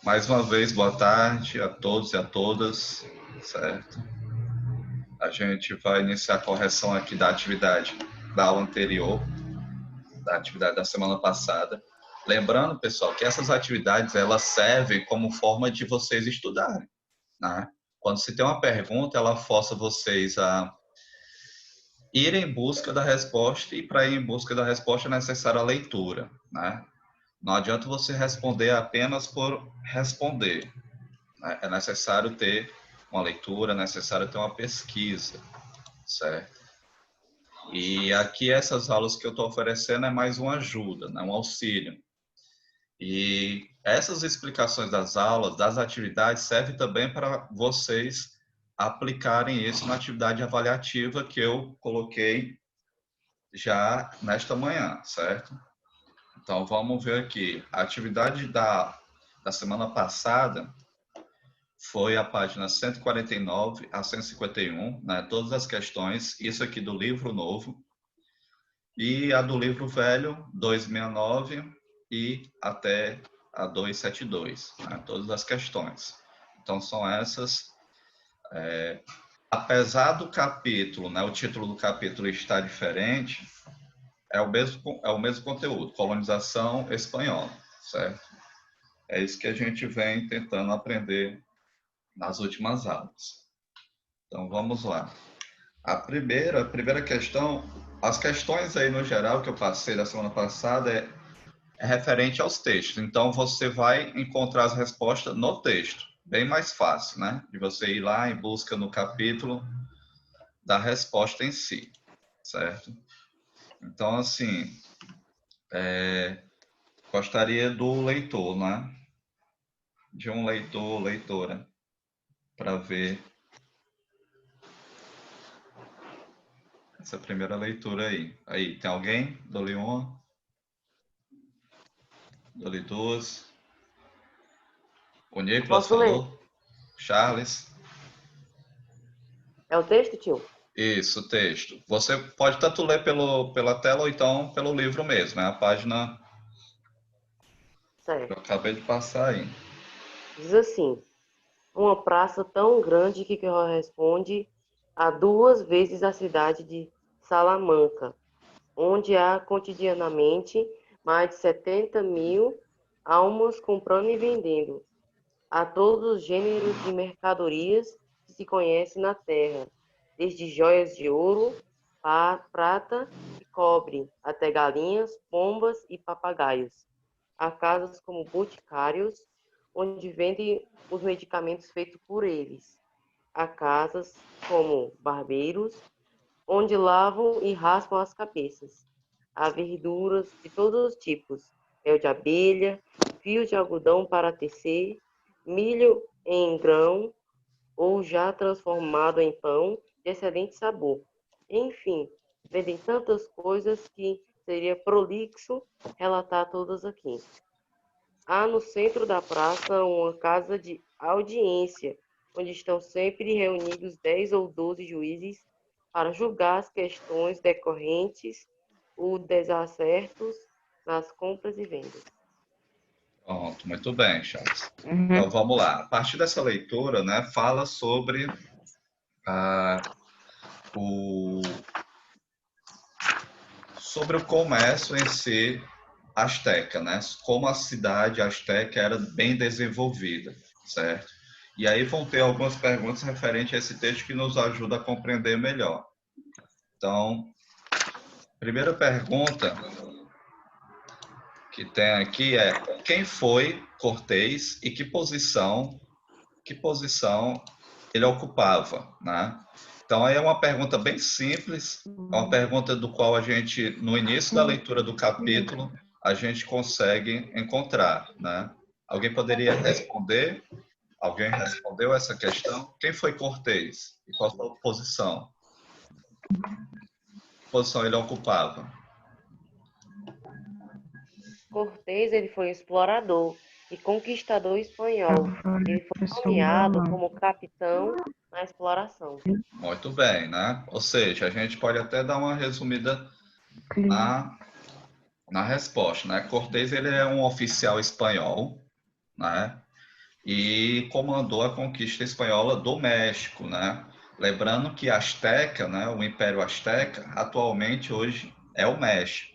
Mais uma vez, boa tarde a todos e a todas, certo? A gente vai iniciar a correção aqui da atividade da aula anterior, da atividade da semana passada. Lembrando, pessoal, que essas atividades elas servem como forma de vocês estudarem, né? Quando se tem uma pergunta, ela força vocês a ir em busca da resposta e para ir em busca da resposta é necessária a leitura, né? Não adianta você responder apenas por responder. É necessário ter uma leitura, é necessário ter uma pesquisa, certo? E aqui essas aulas que eu estou oferecendo é mais uma ajuda, né? Um auxílio. E essas explicações das aulas, das atividades, servem também para vocês aplicarem isso na atividade avaliativa que eu coloquei já nesta manhã, certo? Então vamos ver aqui. A atividade da semana passada foi a página 149 a 151, né? Todas as questões, isso aqui do livro novo, e a do livro velho, 269 e até a 272, né? Todas as questões. Então são essas. Apesar do capítulo, né, o título do capítulo estar diferente, é o mesmo conteúdo, colonização espanhola, certo? É isso que a gente vem tentando aprender nas últimas aulas. Então vamos lá. A primeira questão, as questões aí no geral que eu passei da semana passada é referente aos textos. Então você vai encontrar as respostas no texto. Bem mais fácil, né? De você ir lá em busca no capítulo da resposta em si, certo? Então, assim, gostaria do leitor, né? De um leitor, leitora, para ver essa primeira leitura aí. Aí, tem alguém? Dou-lhe uma, dou-lhe duas. O Nicolas Posso ler? falou. Charles. É o texto, tio? Isso, texto. Você pode tanto ler pela tela ou então pelo livro mesmo. É a página que eu Certo. acabei de passar aí. Diz assim: uma praça tão grande que corresponde a duas vezes a cidade de Salamanca, onde há cotidianamente mais de 70.000 almas comprando e vendendo a todos os gêneros de mercadorias que se conhece na terra, desde joias de ouro, prata e cobre, até galinhas, pombas e papagaios. Há casas como boticários, onde vendem os medicamentos feitos por eles. Há casas como barbeiros, onde lavam e raspam as cabeças. Há verduras de todos os tipos, mel de abelha, fios de algodão para tecer, milho em grão ou já transformado em pão de excelente sabor. Enfim, vendem tantas coisas que seria prolixo relatar todas aqui. Há no centro da praça uma casa de audiência, onde estão sempre reunidos 10 ou 12 juízes para julgar as questões decorrentes ou desacertos nas compras e vendas. Pronto, muito bem, Charles. Uhum. Então vamos lá. A partir dessa leitura, né, fala ah, o, sobre o comércio em si asteca, né? Como a cidade asteca era bem desenvolvida, certo? E aí vão ter algumas perguntas referentes a esse texto que nos ajuda a compreender melhor. Então, primeira pergunta que tem aqui é: quem foi Cortês e que posição ele ocupava, né? Então aí é uma pergunta bem simples, é uma pergunta do qual a gente no início da leitura do capítulo a gente consegue encontrar, né? Alguém poderia responder? Alguém respondeu essa questão? Quem foi Cortês e qual sua posição? Que posição ele ocupava? Cortés ele foi um explorador e conquistador espanhol. Ele foi Professor nomeado Manuel. como capitão na exploração. Muito bem, né? Ou seja, a gente pode até dar uma resumida na, na resposta, né? Cortés ele é um oficial espanhol, né? e comandou a conquista espanhola do México, né? Lembrando que Azteca, né, o Império Azteca, atualmente hoje é o México,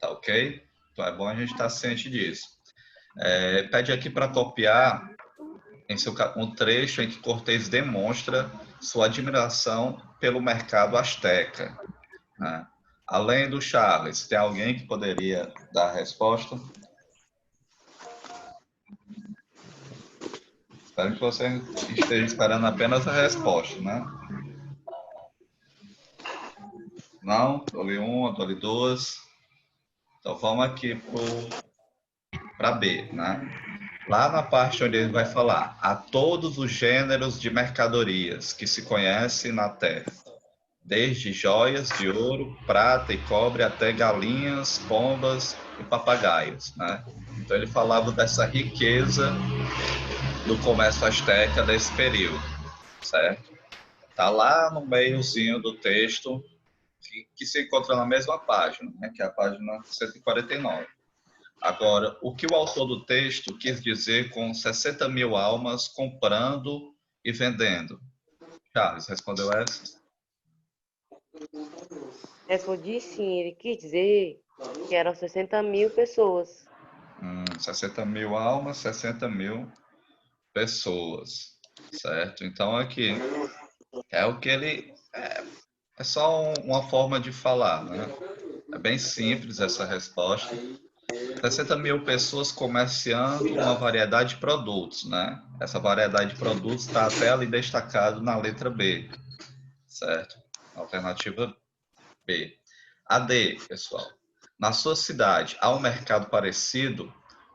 tá ok? Então é bom a gente estar ciente disso. Pede aqui para copiar um trecho em que Cortés demonstra sua admiração pelo mercado asteca, né? Além do Charles, tem alguém que poderia dar a resposta? Espero que você esteja esperando apenas a resposta, né? Não? Dou-lhe uma, dou-lhe duas. Então vamos aqui para B, né? Lá na parte onde ele vai falar a todos os gêneros de mercadorias que se conhecem na Terra, desde joias de ouro, prata e cobre até galinhas, pombas e papagaios, né? Então ele falava dessa riqueza do comércio asteca desse período, certo? Tá lá no meiozinho do texto que se encontra na mesma página, né? Que é a página 149. Agora, o que o autor do texto quis dizer com 60 mil almas comprando e vendendo? Charles, respondeu essa? Respondi sim, ele quis dizer que eram 60 mil pessoas. 60 mil almas, 60 mil pessoas, certo? Então, aqui é o que ele... É só uma forma de falar, né? É bem simples essa resposta. 60 mil pessoas comerciando uma variedade de produtos, né? Essa variedade de produtos está até ali destacado na letra B, certo? Alternativa B. A D, pessoal. Na sua cidade, há um mercado parecido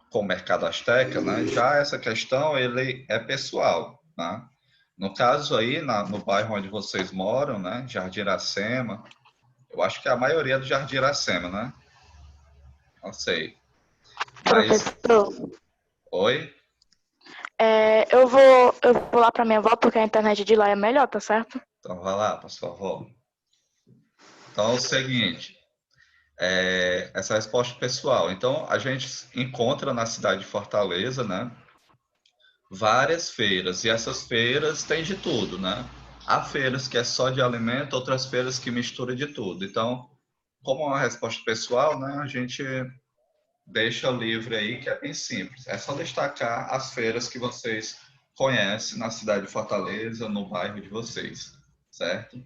com o mercado asteca, né? Já essa questão, ele é pessoal, né? No caso aí, no bairro onde vocês moram, né? Jardim Iracema, eu acho que é a maioria do Jardim Iracema, né? Não sei. Mas, Professor, oi? eu vou lá pra minha avó porque a internet de lá é melhor, tá certo? Então, vai lá, por favor. Então, é o seguinte, essa resposta pessoal. Então, a gente encontra na cidade de Fortaleza, né, várias feiras, e essas feiras têm de tudo, né? Há feiras que é só de alimento, outras feiras que misturam de tudo. Então, como é uma resposta pessoal, né, a gente deixa livre aí, que é bem simples. É só destacar as feiras que vocês conhecem na cidade de Fortaleza, no bairro de vocês, certo?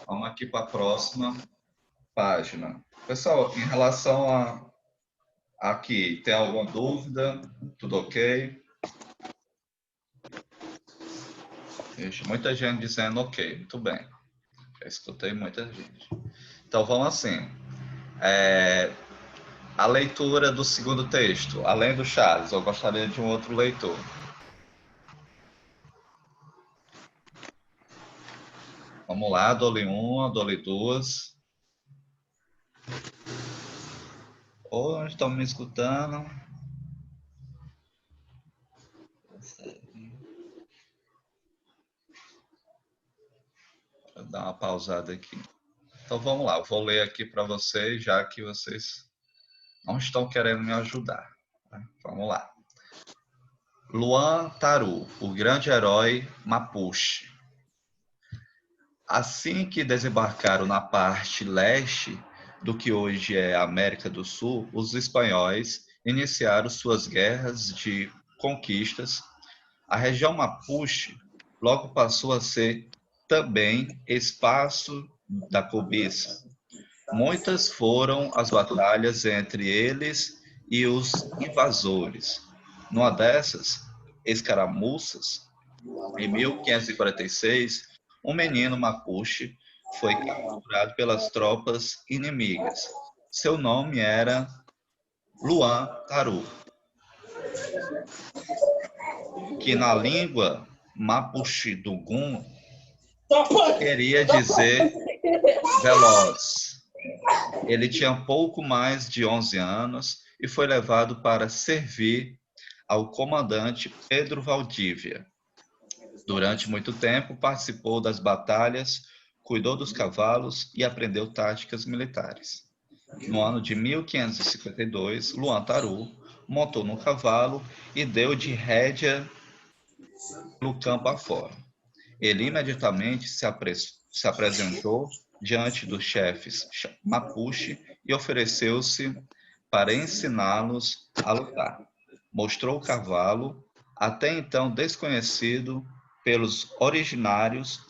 Vamos aqui para a próxima página. Pessoal, em relação aqui, tem alguma dúvida? Tudo ok? Ixi, muita gente dizendo ok, muito bem. Já escutei muita gente. Então vamos assim. A leitura do segundo texto, além do Charles, eu gostaria de um outro leitor. Vamos lá, dou-lhe uma, dou-lhe duas. Ou estão me escutando? Vou dar uma pausada aqui. Então vamos lá, eu vou ler aqui para vocês, já que vocês não estão querendo me ajudar. Tá? Vamos lá. Luan Taru, o grande herói Mapuche. Assim que desembarcaram na parte leste do que hoje é a América do Sul, os espanhóis iniciaram suas guerras de conquistas. A região Mapuche logo passou a ser também espaço da cobiça. Muitas foram as batalhas entre eles e os invasores. Numa dessas escaramuças, em 1546, um menino Mapuche foi capturado pelas tropas inimigas. Seu nome era Luan Taru, que na língua Mapuche-Dugum queria dizer veloz. Ele tinha pouco mais de 11 anos e foi levado para servir ao comandante Pedro Valdívia. Durante muito tempo, participou das batalhas, cuidou dos cavalos e aprendeu táticas militares. No ano de 1552, Luan Taru montou no cavalo e deu de rédea pelo campo afora. Ele imediatamente se apresentou diante dos chefes Mapuche e ofereceu-se para ensiná-los a lutar. Mostrou o cavalo, até então desconhecido pelos originários,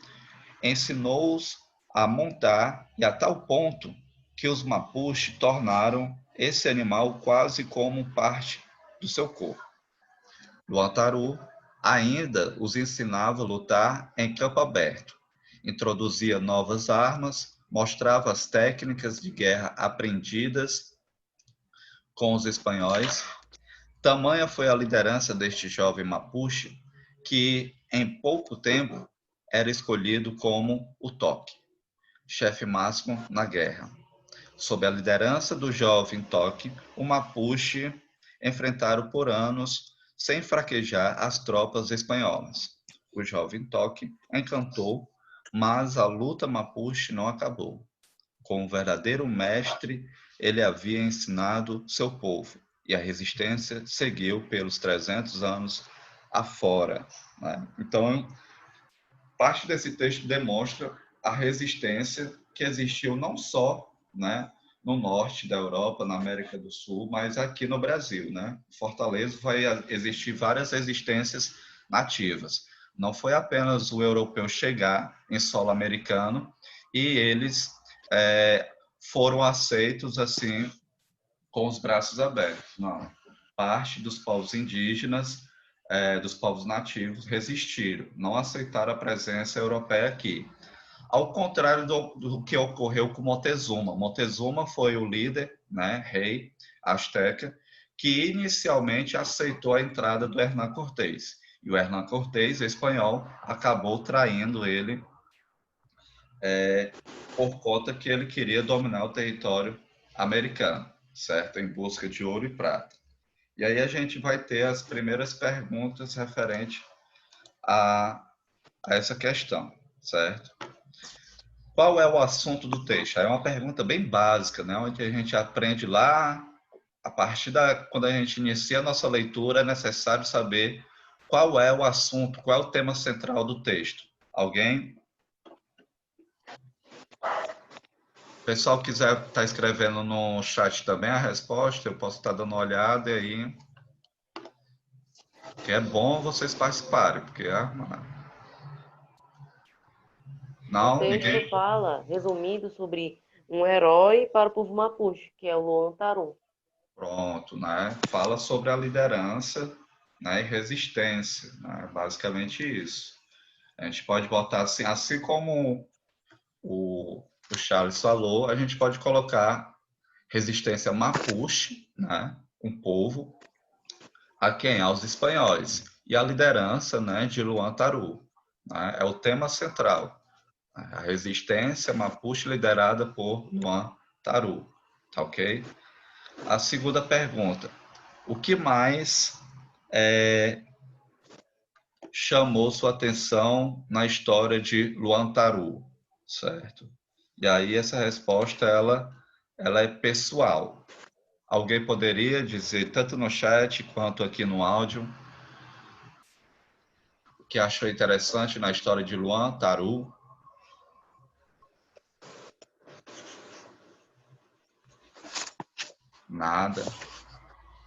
ensinou-os a montar e a tal ponto que os Mapuche tornaram esse animal quase como parte do seu corpo. Luantaru ainda os ensinava a lutar em campo aberto, introduzia novas armas, mostrava as técnicas de guerra aprendidas com os espanhóis. Tamanha foi a liderança deste jovem Mapuche que, em pouco tempo, era escolhido como o Toque, chefe máximo na guerra. Sob a liderança do jovem Toque, o Mapuche enfrentaram por anos sem fraquejar as tropas espanholas. O jovem Toque encantou, mas a luta Mapuche não acabou. Com o verdadeiro mestre, ele havia ensinado seu povo, e a resistência seguiu pelos 300 anos afora. Né? Então, parte desse texto demonstra a resistência que existiu não só, né, no norte da Europa, na América do Sul, mas aqui no Brasil, né? Fortaleza vai existir várias resistências nativas. Não foi apenas o europeu chegar em solo americano e eles foram aceitos assim com os braços abertos. Não. Parte dos povos indígenas, dos povos nativos, resistiram, não aceitaram a presença europeia aqui. Ao contrário do que ocorreu com Montezuma. Montezuma foi o líder, né, rei asteca, que inicialmente aceitou a entrada do Hernán Cortés. E o Hernán Cortés, espanhol, acabou traindo ele por conta que ele queria dominar o território americano, certo? Em busca de ouro e prata. E aí a gente vai ter as primeiras perguntas referentes a essa questão, certo? Qual é o assunto do texto? É uma pergunta bem básica, né? Onde a gente aprende lá, a partir quando a gente inicia a nossa leitura, é necessário saber qual é o assunto, qual é o tema central do texto. Alguém? O pessoal quiser estar escrevendo no chat também a resposta, eu posso estar dando uma olhada e aí. Que é bom vocês participarem, porque O não, texto ninguém. fala, resumido, sobre um herói para o povo Mapuche, que é o Luan Taru. Pronto, né? Fala sobre a liderança, né, e resistência, né? Basicamente isso. A gente pode botar assim como o Charles falou, a gente pode colocar resistência Mapuche, né? Um povo, a quem? Aos espanhóis. E a liderança, né, de Luan Taru. Né? É o tema central. A resistência Mapuche liderada por Luan Taru. Tá ok? A segunda pergunta. O que mais chamou sua atenção na história de Luan Taru? Certo? E aí essa resposta, ela é pessoal. Alguém poderia dizer, tanto no chat quanto aqui no áudio, o que achou interessante na história de Luan Taru? Nada.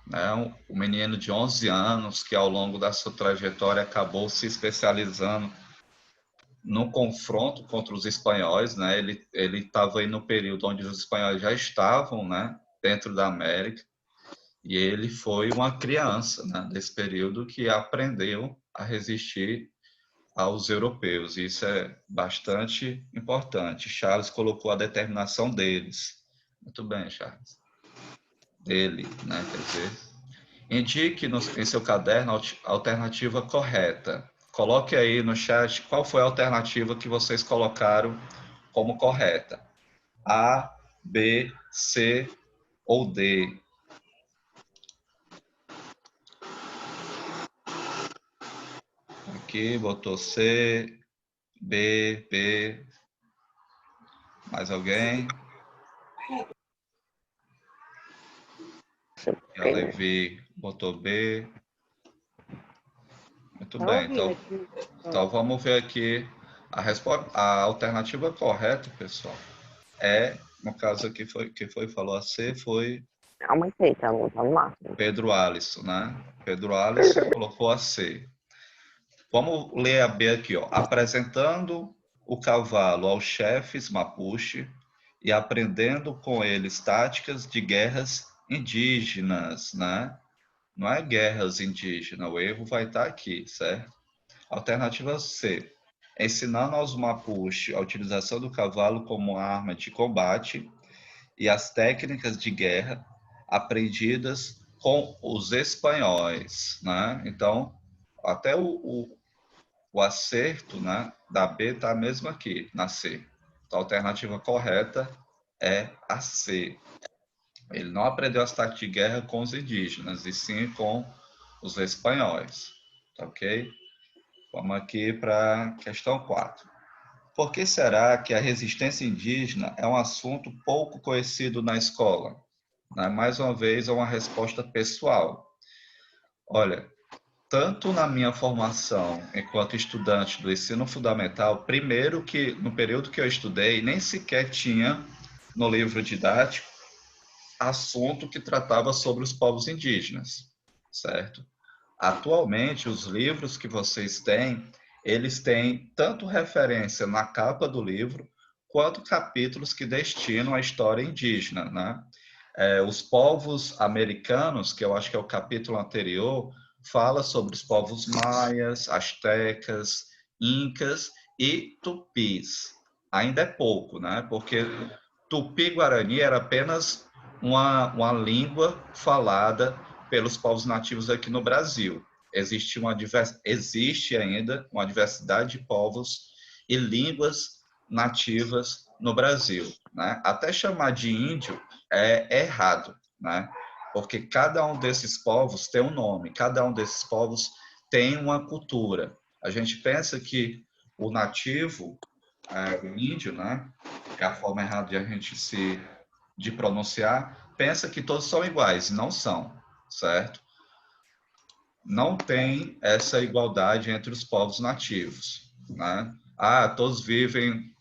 Né? Um menino de 11 anos que ao longo da sua trajetória acabou se especializando no confronto contra os espanhóis, né? Ele estava aí no período onde os espanhóis já estavam, né, dentro da América, e ele foi uma criança, né, desse período que aprendeu a resistir aos europeus. E isso é bastante importante. Charles colocou a determinação deles. Muito bem, Charles. Dele, né, quer dizer. Indique em seu caderno a alternativa correta. Coloque aí no chat qual foi a alternativa que vocês colocaram como correta. A, B, C ou D. Aqui botou C, B, B. Mais alguém? E a Levi Botou B. Muito Tá bem. ouvindo aqui? Então vamos ver aqui a alternativa correta, pessoal. No caso aqui falou a C, foi Aumentei, tá no máximo. Pedro Alisson, né? Pedro Alisson colocou a C. Vamos ler a B aqui, ó. Apresentando o cavalo aos chefes Mapuche e aprendendo com eles táticas de guerras indígenas, né? Não é guerras indígenas, o erro vai estar aqui, certo? Alternativa C. Ensinando aos Mapuche a utilização do cavalo como arma de combate e as técnicas de guerra aprendidas com os espanhóis, né? Então, até o acerto, né, da B está mesmo aqui, na C. Então, a alternativa correta é a C. Ele não aprendeu as táticas de guerra com os indígenas, e sim com os espanhóis. Tá ok? Vamos aqui para a questão 4. Por que será que a resistência indígena é um assunto pouco conhecido na escola? Mais uma vez, é uma resposta pessoal. Olha, tanto na minha formação enquanto estudante do ensino fundamental, primeiro que no período que eu estudei, nem sequer tinha no livro didático assunto que tratava sobre os povos indígenas, certo? Atualmente, os livros que vocês têm, eles têm tanto referência na capa do livro, quanto capítulos que destinam à história indígena, né? Os povos americanos, que eu acho que é o capítulo anterior, fala sobre os povos maias, astecas, incas e tupis. Ainda é pouco, né? Porque tupi-guarani era apenas uma língua falada pelos povos nativos aqui no Brasil. Existe ainda uma diversidade de povos e línguas nativas no Brasil, né? Até chamar de índio é errado, né? Porque cada um desses povos tem um nome, cada um desses povos tem uma cultura. A gente pensa que o nativo, o índio, né? Que é a forma errada de a gente de pronunciar, pensa que todos são iguais, não são, certo? Não tem essa igualdade entre os povos nativos, né? Todos vivem,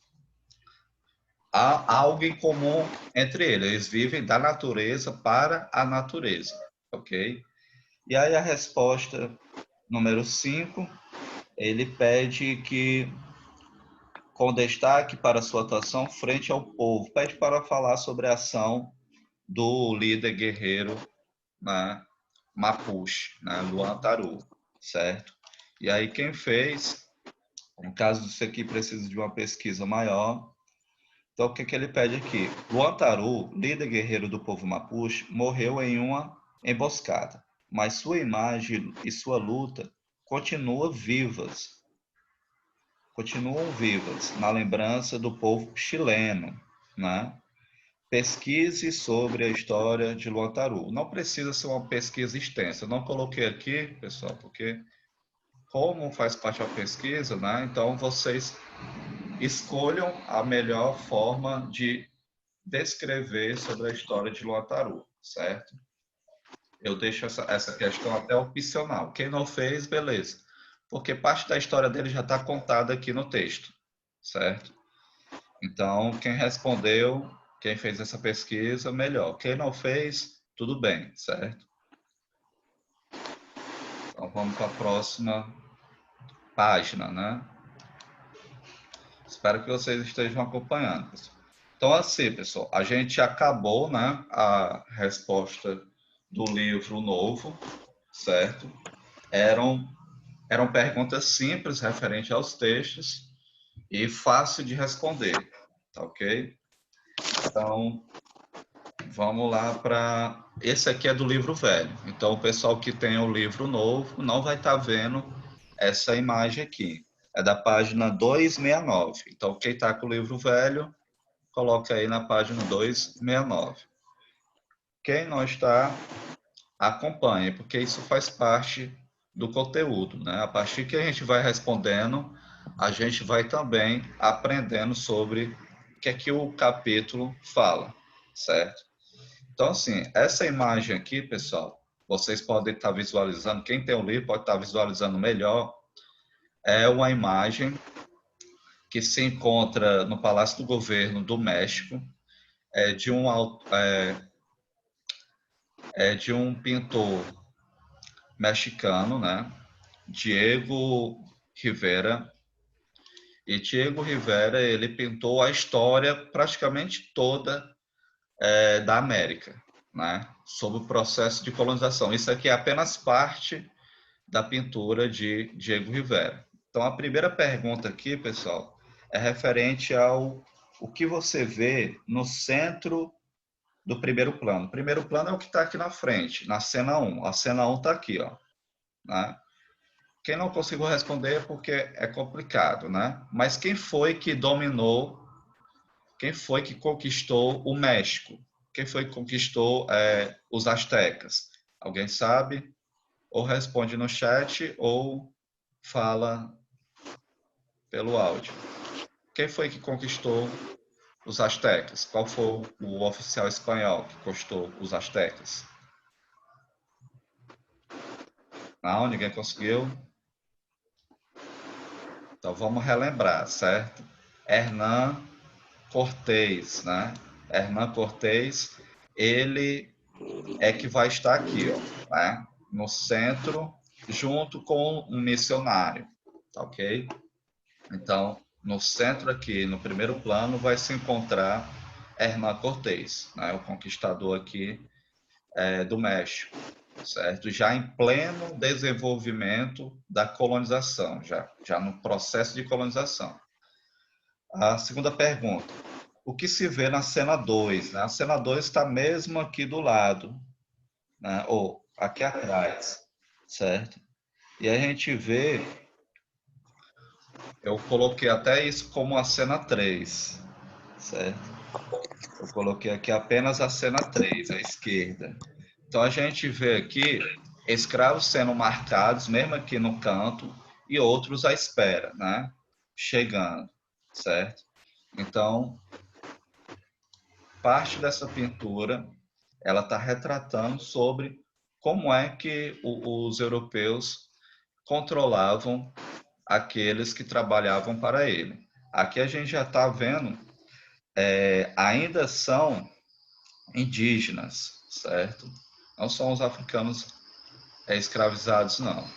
há algo em comum entre eles, eles vivem da natureza para a natureza, ok? E aí a resposta número 5, ele pede que, com destaque para sua atuação frente ao povo, pede para falar sobre a ação do líder guerreiro, né, Mapuche, né, Luan Taru, certo? E aí quem fez, no caso disso aqui precisa de uma pesquisa maior, então o que ele pede aqui? Luan Taru, líder guerreiro do povo Mapuche, morreu em uma emboscada, mas sua imagem e sua luta continuam vivas na lembrança do povo chileno, né? Pesquise sobre a história de Luan Taru. Não precisa ser uma pesquisa extensa. Eu não coloquei aqui, pessoal, porque como faz parte da pesquisa, né? Então vocês escolham a melhor forma de descrever sobre a história de Luan Taru, certo? Eu deixo essa questão até opcional. Quem não fez, beleza. Porque parte da história dele já está contada aqui no texto, certo? Então, quem respondeu, quem fez essa pesquisa, melhor. Quem não fez, tudo bem, certo? Então, vamos para a próxima página, né? Espero que vocês estejam acompanhando, pessoal. Então, assim, pessoal, a gente acabou, né, a resposta do livro novo, certo? Eram perguntas simples referentes aos textos e fácil de responder, tá ok? Então, vamos lá para... Esse aqui é do livro velho. Então, o pessoal que tem o livro novo não vai estar vendo essa imagem aqui. É da página 269. Então, quem está com o livro velho, coloca aí na página 269. Quem não está, acompanhe, porque isso faz parte do conteúdo, né? A partir que a gente vai respondendo, a gente vai também aprendendo sobre o que é que o capítulo fala, certo? Então, assim, essa imagem aqui, pessoal, vocês podem estar visualizando, quem tem o livro pode estar visualizando melhor, é uma imagem que se encontra no Palácio do Governo do México, é de um pintor mexicano, né? Diego Rivera. E Diego Rivera, ele pintou a história praticamente toda da América, né? Sobre o processo de colonização. Isso aqui é apenas parte da pintura de Diego Rivera. Então, a primeira pergunta aqui, pessoal, é referente ao o que você vê no centro do primeiro plano. O primeiro plano é o que está aqui na frente, na cena 1. A cena 1 está aqui, ó, né? Quem não conseguiu responder é porque é complicado, né? Mas quem foi que dominou, quem foi que conquistou o México? Quem foi que conquistou os astecas? Alguém sabe? Ou responde no chat ou fala pelo áudio. Quem foi que conquistou os astecas? Qual foi o oficial espanhol que conquistou os astecas? Não, ninguém conseguiu. Então vamos relembrar, certo? Hernán Cortés, né? Hernán Cortés, ele é que vai estar aqui, ó, né? No centro, junto com um missionário, tá ok? Então, no centro aqui, no primeiro plano, vai se encontrar Hernán Cortés, né? O conquistador aqui do México, certo? Já em pleno desenvolvimento da colonização, já no processo de colonização. A segunda pergunta, o que se vê na cena 2? Né? A cena 2 está mesmo aqui do lado, né? Ou aqui atrás, certo? E a gente vê, eu coloquei até isso como a cena 3, certo? Eu coloquei aqui apenas a cena 3, à esquerda. Então a gente vê aqui escravos sendo marcados, mesmo aqui no canto, e outros à espera, né? Chegando, certo? Então, parte dessa pintura, ela está retratando sobre como é que os europeus controlavam aqueles que trabalhavam para ele. Aqui a gente já está vendo, ainda são indígenas, certo? Não são os africanos escravizados, não.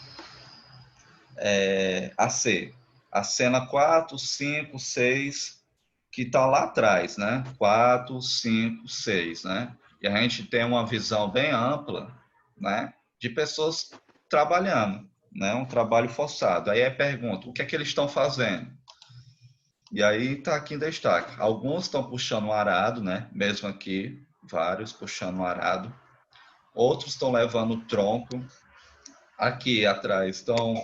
A cena 4, 5, 6, que está lá atrás, né? 4, 5, 6, né? E a gente tem uma visão bem ampla, né? De pessoas trabalhando, né? Um trabalho forçado. Aí é pergunta, o que é que eles estão fazendo? E aí está aqui em destaque. Alguns estão puxando o arado, né? Mesmo aqui, vários puxando o arado. Outros estão levando o tronco. Aqui atrás estão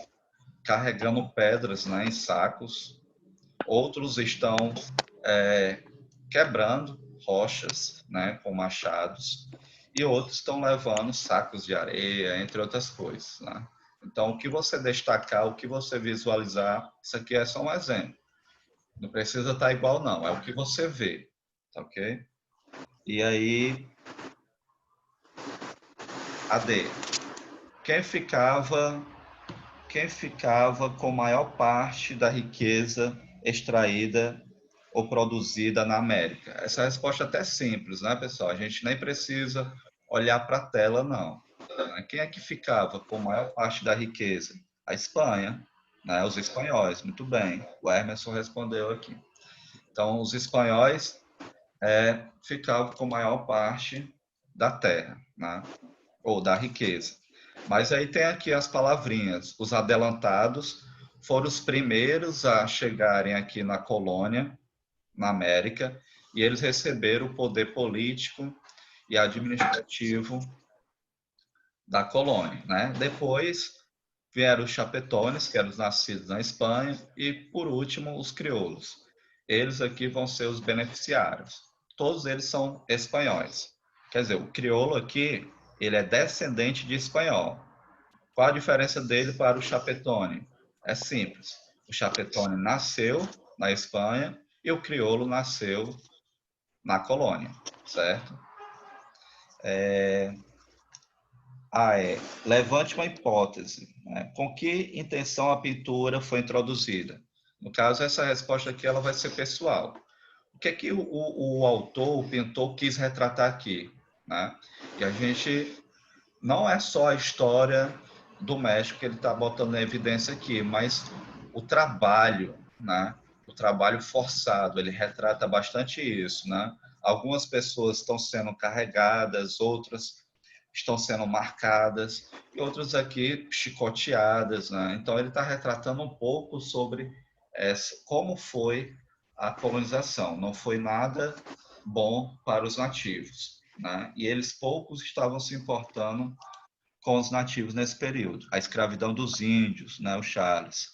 carregando pedras, né, em sacos. Outros estão quebrando rochas, né, com machados. E outros estão levando sacos de areia, entre outras coisas, né? Então, o que você destacar, o que você visualizar, isso aqui é só um exemplo. Não precisa estar igual, não. É o que você vê, tá ok? E aí, a D. Quem ficava com maior parte da riqueza extraída ou produzida na América? Essa resposta é até simples, né, pessoal? A gente nem precisa olhar para a tela, não. Quem é que ficava com maior parte da riqueza? A Espanha, né? Os espanhóis, muito bem. O Emerson respondeu aqui. Então, os espanhóis ficavam com maior parte da terra, né? Ou da riqueza. Mas aí tem aqui as palavrinhas. Os adelantados foram os primeiros a chegarem aqui na colônia, na América, e eles receberam o poder político e administrativo da colônia, né? Depois vieram os chapetones, que eram os nascidos na Espanha, e por último os crioulos. Eles aqui vão ser os beneficiários. Todos eles são espanhóis. Quer dizer, o crioulo aqui, ele é descendente de espanhol. Qual a diferença dele para o chapetone? É simples. O chapetone nasceu na Espanha e o crioulo nasceu na colônia, certo? levante uma hipótese, né? Com que intenção a pintura foi introduzida? No caso, essa resposta aqui ela vai ser pessoal. O que é que o autor, o pintor, quis retratar aqui? Né? E a gente não é só a história do México que ele está botando em evidência aqui, mas o trabalho, né? O trabalho forçado, ele retrata bastante isso, né? Algumas pessoas estão sendo carregadas, outras estão sendo marcadas, e outras aqui chicoteadas, né? Então ele está retratando um pouco sobre como foi a colonização. Não foi nada bom para os nativos, né? E eles poucos estavam se importando com os nativos nesse período. A escravidão dos índios, né? O Charles.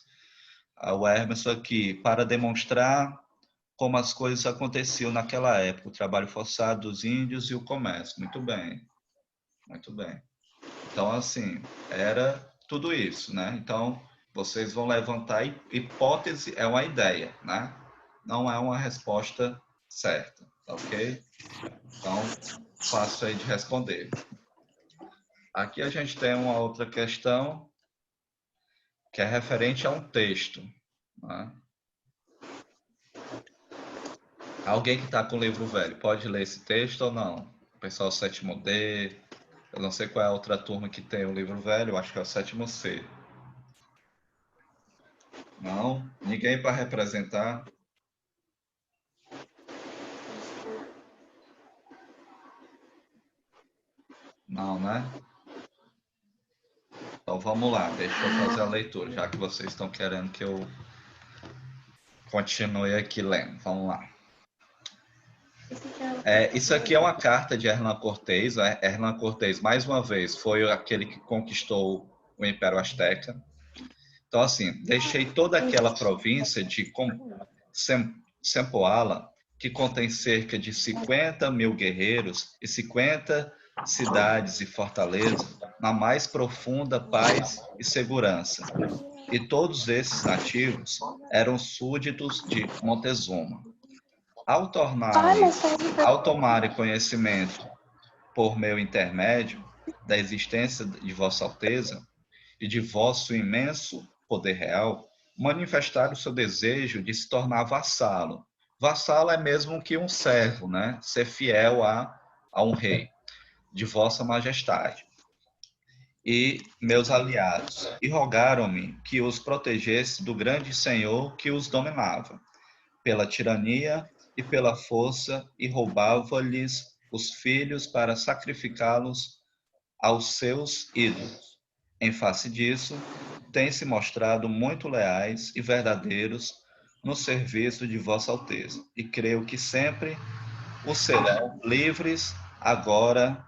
O Emerson aqui, para demonstrar como as coisas aconteciam naquela época, o trabalho forçado dos índios e o comércio. Muito bem, muito bem. Então, assim, era tudo isso, né? Então, vocês vão levantar hipótese, é uma ideia, né? Não é uma resposta certa, tá ok? Então, fácil aí de responder. Aqui a gente tem uma outra questão que é referente a um texto, né? Alguém que está com o livro velho, pode ler esse texto ou não? O pessoal sétimo D, eu não sei qual é a outra turma que tem o livro velho, eu acho que é o sétimo C. Não? Ninguém para representar? Não, né? Então vamos lá, deixa eu fazer a leitura, já que vocês estão querendo que eu continue aqui lendo. Vamos lá. Isso aqui é uma carta de Hernán Cortés. Hernán Cortés, mais uma vez, foi aquele que conquistou o Império Azteca. Então, assim, deixei toda aquela província de Sempoala, que contém cerca de 50 mil guerreiros e 50 cidades e fortalezas, na mais profunda paz e segurança. E todos esses nativos eram súditos de Montezuma. Ao tomarem conhecimento por meu intermédio da existência de Vossa Alteza e de vosso imenso poder real, manifestaram o seu desejo de se tornar vassalo. Vassalo é mesmo que um servo, né? Ser fiel a um rei, de Vossa Majestade e meus aliados, e rogaram-me que os protegesse do grande senhor que os dominava, pela tirania e pela força, e roubava-lhes os filhos para sacrificá-los aos seus ídolos. Em face disso, têm se mostrado muito leais e verdadeiros no serviço de Vossa Alteza, e creio que sempre o serão livres agora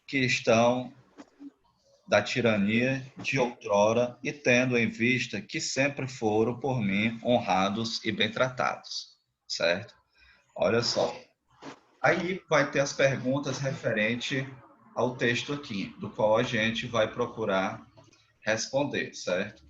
que estão da tirania de outrora e tendo em vista que sempre foram por mim honrados e bem tratados, certo? Olha só. Aí vai ter as perguntas referente ao texto aqui, do qual a gente vai procurar responder, certo?